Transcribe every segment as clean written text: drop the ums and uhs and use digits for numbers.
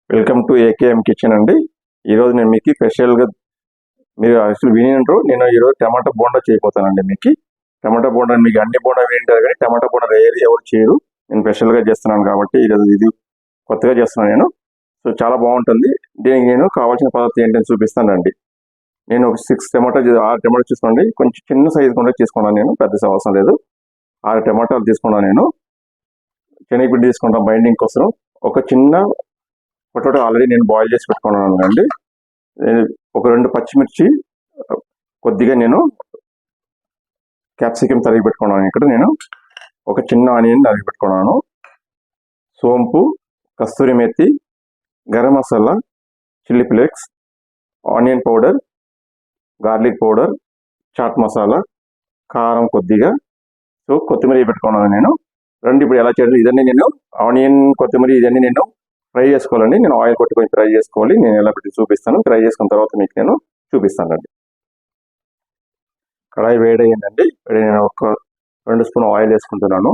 Welcome to AKM kitchen అండి. ఈరోజు నేను మీకు స్పెషల్గా మీరు అసలు వినింటారు. నేను ఈరోజు టమాటా బోండా చేయబోతానండి. మీకు టమాటా బోండా మీకు అన్ని బోండా వినింటారు కానీ టమాటా బోండా వేయరు, ఎవరు చేయరు. నేను స్పెషల్గా చేస్తున్నాను కాబట్టి ఈరోజు ఇది కొత్తగా చేస్తున్నాను నేను. సో చాలా బాగుంటుంది. దీనికి నేను కావాల్సిన పదార్థం ఏంటని చూపిస్తానండి. నేను ఒక 6 టమాటా తీసుకోండి. కొంచెం చిన్న సైజు కూడా తీసుకున్నాను నేను, పెద్ద అవసరం లేదు. 6 టమాటాలు తీసుకున్నాను నేను. శనగపిండి తీసుకుంటాను బైండింగ్ కోసం. ఒక చిన్న పొటాటో ఆల్రెడీ నేను బాయిల్ చేసి పెట్టుకున్నాను అండి. ఒక 2 పచ్చిమిర్చి, కొద్దిగా నేను క్యాప్సికమ్ తరిగి పెట్టుకున్నాను. ఇక్కడ నేను ఒక చిన్న ఆనియన్ తరిగి పెట్టుకున్నాను. సోంపు, కస్తూరి మెత్తి, garam masala, chilli flakes, onion powder, garlic powder, chaat masala, కారం కొద్దిగా. సో కొత్తిమీర పెట్టుకున్నాను నేను. ఇప్పుడు ఎలా చేయాలి ఇదన్నీ నేను ఆనియన్, కొత్తిమీర ఇదన్నీ నేను ఫ్రై చేసుకోవాలండి. నేను ఆయిల్ కొట్టుకొని ఫ్రై చేసుకోవాలి. నేను ఎలా పెట్టి చూపిస్తాను. ఫ్రై చేసుకున్న తర్వాత మీకు నేను చూపిస్తానండి. కడాయి వేడయ్యిందండి. నేను ఒక 2 స్పూన్ ఆయిల్ వేసుకుంటున్నాను.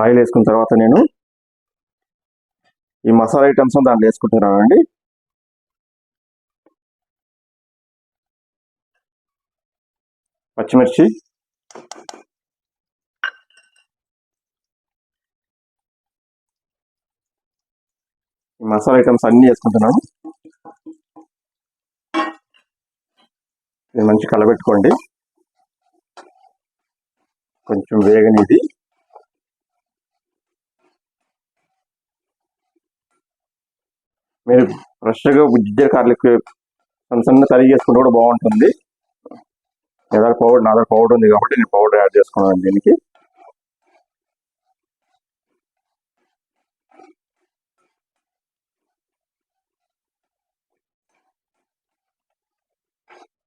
ఆయిల్ వేసుకున్న తర్వాత నేను ఈ మసాలా ఐటమ్స్ దాంట్లో వేసుకుంటున్నానండి. పచ్చిమిర్చి, మసాలా ఐటమ్స్ అన్నీ వేసుకుంటున్నాను. ఇది మంచి కలబెట్టుకోండి. కొంచెం వేగనిది. మీరు ఫ్రెష్గా జింజర్ గార్లిక్ సన్న తరిగి చేసుకుంటే కూడా బాగుంటుంది. నా దగ్గర పౌడర్ ఉంది కాబట్టి నేను పౌడర్ యాడ్ చేసుకున్నాను దీనికి.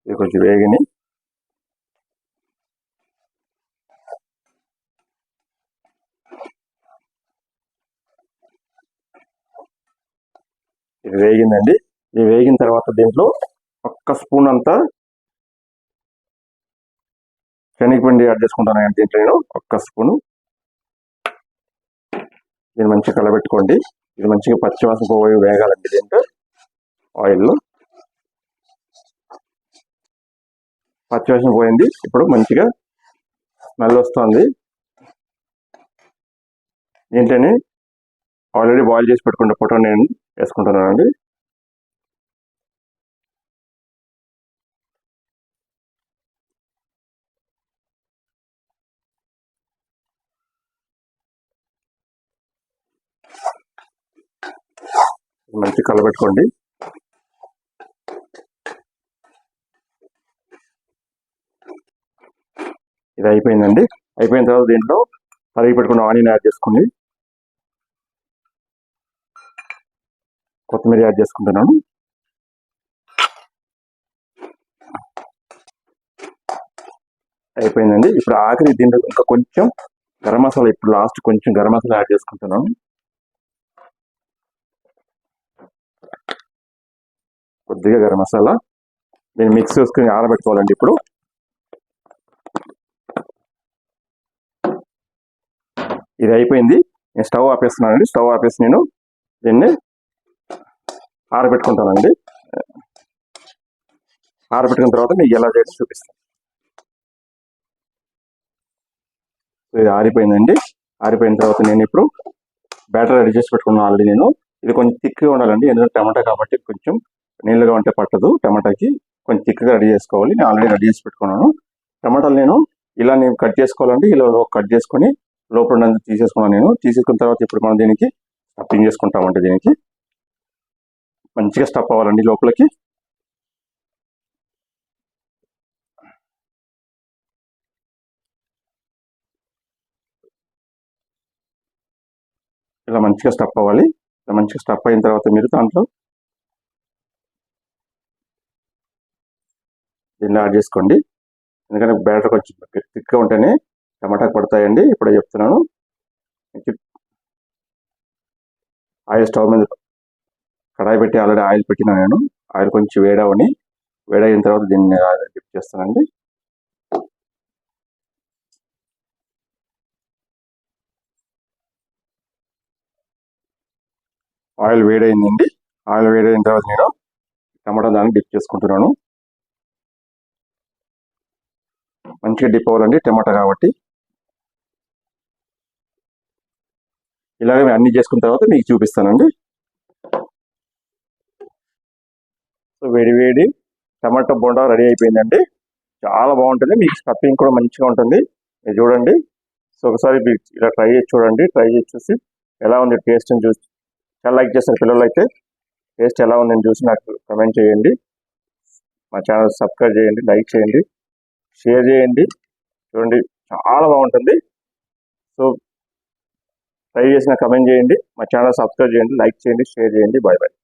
ఇది కొంచెం వేగిని. ఇది వేగిందండి. ఇది వేగిన తర్వాత దీంట్లో 1 స్పూన్ అంతా శనగపిండి యాడ్ చేసుకుంటాను. దీంట్లో నేను 1 స్పూను. దీన్ని మంచిగా కలబెట్టుకోండి. ఇది మంచిగా పచ్చివాసన పోయి వేగాలండి. దీంట్లో ఆయిల్లో పచ్చివాసన పోయింది. ఇప్పుడు మంచిగా స్మెల్ వస్తుంది. దీంట్లోనే ఆల్రెడీ బాయిల్ చేసి పెట్టుకున్న పొటాటో నేను వేసుకుంటున్నానండి. మంచి కలబెట్టుకోండి. ఇది అయిపోయిందండి. అయిపోయిన తర్వాత దీంట్లో తరిగి పెట్టుకున్న ఆనియన్ యాడ్ చేసుకోండి. కొత్తిమీర యాడ్ చేసుకుంటున్నాను. అయిపోయిందండి. ఇప్పుడు ఆఖరి దీంట్లో ఇంకా కొంచెం గరం మసాలా, ఇప్పుడు లాస్ట్ కొంచెం గరం మసాలా యాడ్ చేసుకుంటున్నాను. కొద్దిగా గరం మసాలా దీన్ని మిక్స్ చేసుకుని ఆరబెట్టుకోవాలండి. ఇప్పుడు ఇది అయిపోయింది. నేను స్టవ్ ఆపేస్తున్నానండి. స్టవ్ ఆపేసి నేను దీన్ని ఆరబెట్టుకుంటానండి. ఆరబెట్టుకున్న తర్వాత మీకు ఎలా చేసి చూపిస్తాను. ఇది ఆరిపోయిందండి. ఆరిపోయిన తర్వాత నేను ఇప్పుడు బ్యాటర్ రెడీ చేసి పెట్టుకున్నాను ఆల్రెడీ నేను. ఇది కొంచెం థిక్గా ఉండాలండి, ఎందుకంటే టమాటా కాబట్టి కొంచెం నీళ్ళుగా ఉంటే పట్టదు. టమాటాకి కొంచెం థిక్గా రెడీ చేసుకోవాలి. నేను ఆల్రెడీ రెడీ చేసి పెట్టుకున్నాను. టమాటాలు నేను ఇలా కట్ చేసుకోవాలండి. ఇలా కట్ చేసుకొని లోపల తీసేసుకున్నాను నేను. తీసేసుకున్న తర్వాత ఇప్పుడు మనం దీనికి స్టఫింగ్ చేసుకుంటామంటే దీనికి మంచిగా స్టఫ్ అవ్వాలండి లోపలికి. ఇలా మంచిగా స్టఫ్ అవ్వాలి. ఇలా మంచిగా స్టఫ్ అయిన తర్వాత మీరు దాంట్లో దీన్ని యాడ్ చేసుకోండి. ఎందుకంటే బ్యాటర్ కొంచెం థిక్గా ఉంటేనే టమాటాకు పడతాయండి. ఇప్పుడే చెప్తున్నాను. ఆయిల్ స్టవ్ మీద కడాయి పెట్టి ఆల్రెడీ ఆయిల్ పెట్టినా నేను. ఆయిల్ కొంచెం వేడైన తర్వాత దీన్ని డిప్ చేస్తానండి. ఆయిల్ వేడైందండి. ఆయిల్ వేడైన తర్వాత నేను టమాటా దాన్ని డిప్ చేసుకుంటున్నాను. మంచిగా డిప్ అవ్వాలండి టమాటా కాబట్టి. ఇలాగే అన్ని చేసుకున్న తర్వాత మీకు చూపిస్తానండి. సో వేడి వేడి టమాటా బోండా రెడీ అయిపోయిందండి. చాలా బాగుంటుంది. మీకు స్టఫింగ్ కూడా మంచిగా ఉంటుంది. మీరు చూడండి. సో ఒకసారి మీరు ఇలా ట్రై చేసి చూడండి. ట్రై చేసి చూసి ఎలా ఉంది టేస్ట్ అని చూసి చాలా లైక్ చేస్తారు పిల్లలు అయితే. టేస్ట్ ఎలా ఉందని చూసి నాకు కమెంట్ చేయండి. మా ఛానల్ సబ్స్క్రైబ్ చేయండి, లైక్ చేయండి, షేర్ చేయండి. చూడండి చాలా బాగుంటుంది. సో ట్రై చేసిన కమెంట్ చేయండి. మా ఛానల్ సబ్స్క్రైబ్ చేయండి, లైక్ చేయండి, షేర్ చేయండి. Bye bye.